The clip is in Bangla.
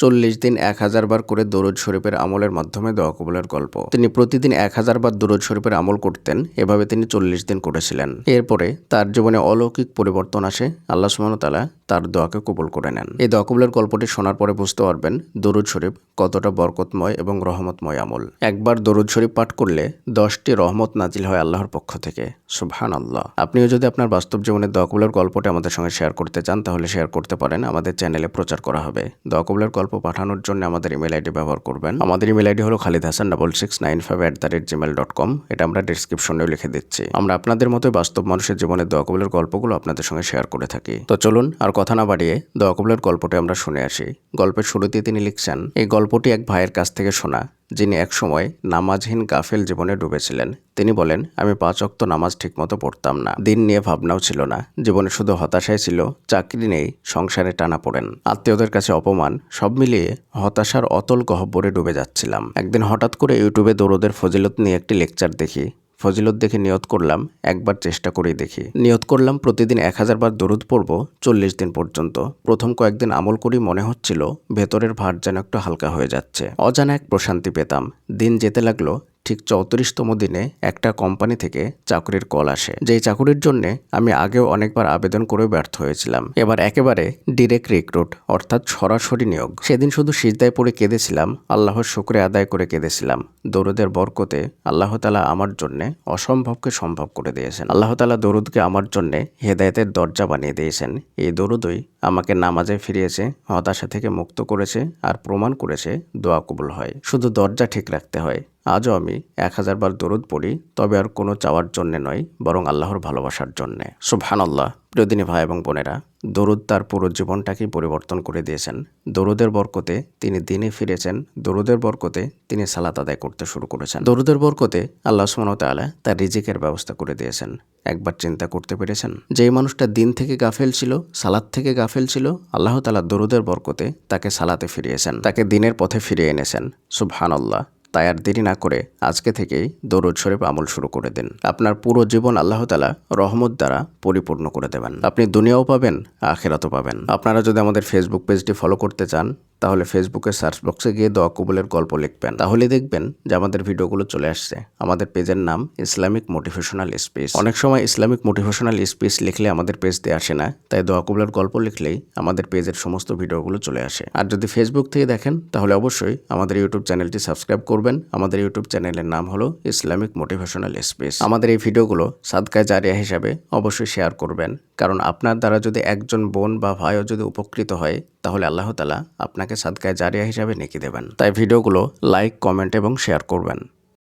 40 দিন 1000 বার করে দরুদ শরীফের আমলের মাধ্যমে দোয়া কবুলের গল্প। তিনি প্রতিদিন 1000 বার দরুদ শরীফের আমল করতেন। এভাবে তিনি 40 দিন করেছিলেন। এরপরে তার জীবনে অলৌকিক পরিবর্তন আসে। আল্লাহ সুবহানাহু ওয়া তাআলা তার দোয়াকে কবুল করে নেন। এই দোয়া কবুলের গল্পটি শোনার পরে বুঝতে পারবেন দরুদ শরীফ কতটা বরকতময় এবং রহমতময় আমল। একবার দরুদ শরীফ পাঠ করলে 10টি রহমত নাজিল হয় আল্লাহর পক্ষ থেকে। সুবহানাল্লাহ। আপনিও যদি আপনার বাস্তব জীবনের দোয়া কবুলের গল্পটি আমাদের সঙ্গে শেয়ার করতে চান তাহলে শেয়ার করতে পারেন। আমাদের চ্যানেলে প্রচার করা হবে। দোয়া কবুলের গল্প পাঠানোর জন্য আমাদের ইমেল আইডি ব্যবহার করবেন। আমাদের ইমেল আইডি হলো khalidhasan6695@gmail.com। এটা আমরা ডেসক্রিপশনেও লিখে দিচ্ছি। আমরা আপনাদের মতো বাস্তব মানুষের জীবনের দোয়া কবুলের গল্পগুলো আপনাদের সঙ্গে শেয়ার করে থাকি। তো চলুন আর কথা না বাড়িয়ে দোয়া কবুলের গল্পটি আমরা শুনে আসি। গল্পের শুরুতে তিনি লিখছেন, এই গল্পটি এক ভাইয়ের কাছ থেকে শোনা, যিনি একসময় নামাজহীন গাফেল জীবনে ডুবেছিলেন। তিনি বলেন, আমি 5 ওয়াক্ত নামাজ ঠিকমতো পড়তাম না। দিন নিয়ে ভাবনাও ছিল না। জীবনে শুধু হতাশাই ছিল। চাকরি নেই, সংসারে টানাপোড়েন, আত্মীয়দের কাছে অপমান, সব মিলিয়ে হতাশার অতল গহ্বরে ডুবে যাচ্ছিলাম। একদিন হঠাৎ করে ইউটিউবে দরুদের ফজিলত নিয়ে একটি লেকচার দেখি। ফজিলত দেখে নিয়ত করলাম একবার চেষ্টা করেই দেখি। নিয়ত করলাম প্রতিদিন 1000 বার দরুদ পড়ব 40 দিন পর্যন্ত। প্রথম কয়েকদিন আমল করি মনে হচ্ছিল ভেতরের ভার যেন একটু হালকা হয়ে যাচ্ছে। অজানা এক প্রশান্তি পেতাম। দিন যেতে লাগলো। ঠিক 34তম দিনে একটা কোম্পানি থেকে চাকরির কল আসে। যেই চাকরির জন্য আমি আগেও অনেকবার আবেদন করেও ব্যর্থ হয়েছিলাম। এবার একেবারে ডিরেক্ট রিক্রুট, অর্থাৎ সরাসরি নিয়োগ। সেদিন শুধু সিজদায় পড়ে কেঁদেছিলাম, আল্লাহর শুকরিয়া আদায় করে কেঁদেছিলাম। দরুদের বরকতে আল্লাহ তাআলা আমার জন্য অসম্ভবকে সম্ভব করে দিয়েছেন। আল্লাহ তাআলা দরুদকে আমার জন্য হেদায়েতের দরজা বানিয়ে দিয়েছেন। এই দরুদই আমাকে নামাজে ফিরিয়েছে, হতাশা থেকে মুক্ত করেছে, আর প্রমাণ করেছে দোয়া কবুল হয়। শুধু দরজা ঠিক রাখতে হয়। আজও আমি 1000 বার দরুদ পড়ি, তবে আর কোনো চাওয়ার জন্যে নয়, বরং আল্লাহর ভালোবাসার জন্যে। সুবহানাল্লাহ। প্রিয়দিনী ভাই এবং বোনেরা, দরুদ তার পুরো জীবনটাকেই পরিবর্তন করে দিয়েছেন। দরুদের বরকতে তিনি দিনে ফিরেছেন। দরুদের বরকতে তিনি সালাত আদায় করতে শুরু করেছেন। দরুদের বরকতে আল্লাহ সুবহানাহু ওয়া তাআলা তার রিজিকের ব্যবস্থা করে দিয়েছেন। একবার চিন্তা করতে পেরেছেন, যেই মানুষটা দিন থেকে গাফেল ছিল, সালাত থেকে গাফেল ছিল, আল্লাহ তাআলা দরুদের বরকতে তাকে সালাতে ফিরিয়েছেন, তাকে দিনের পথে ফিরিয়ে এনেছেন। সুবহানাল্লাহ। তাই আর দেরি না করে আজকে থেকেই দরুদ শরীফ আমল শুরু করে দিন। আপনার পুরো জীবন আল্লাহ তাআলা রহমত দ্বারা পরিপূর্ণ করে দেবেন। আপনি দুনিয়াও পাবেন, আখিরাতও পাবেন। আপনারা যদি আমাদের ফেসবুক পেজটি ফলো করতে চান তাহলে ফেসবুকের সার্চ বক্সে গিয়ে দোয়া কবুলের গল্প লিখবেন। তাহলে দেখবেন যে আমাদের ভিডিওগুলো চলে আসছে। আমাদের পেজের নাম ইসলামিক মোটিভেশনাল স্পেস। অনেক সময় ইসলামিক মোটিভেশনাল স্পেস লিখলে আমাদের পেজতে আসে না, তাই দোয়া কবুলের গল্প লিখলেই আমাদের পেজের সমস্ত ভিডিওগুলো চলে আসে। আর যদি ফেসবুক থেকে দেখেন তাহলে অবশ্যই আমাদের ইউটিউব চ্যানেলটি সাবস্ক্রাইব করবেন। আমাদের ইউটিউব চ্যানেলের নাম হলো ইসলামিক মোটিভেশনাল স্পেস। আমাদের এই ভিডিওগুলো সাদকায়ে জারিয়া হিসাবে অবশ্যই শেয়ার করবেন, কারণ আপনার দ্বারা যদি একজন বোন বা ভাইও যদি উপকৃত হয় তাহলে আল্লাহ তাআলা আপনাকে সাদকায়ে জারিয়া হিসাবে নেকি দেবেন। তাই ভিডিওগুলো লাইক, কমেন্ট এবং শেয়ার করবেন।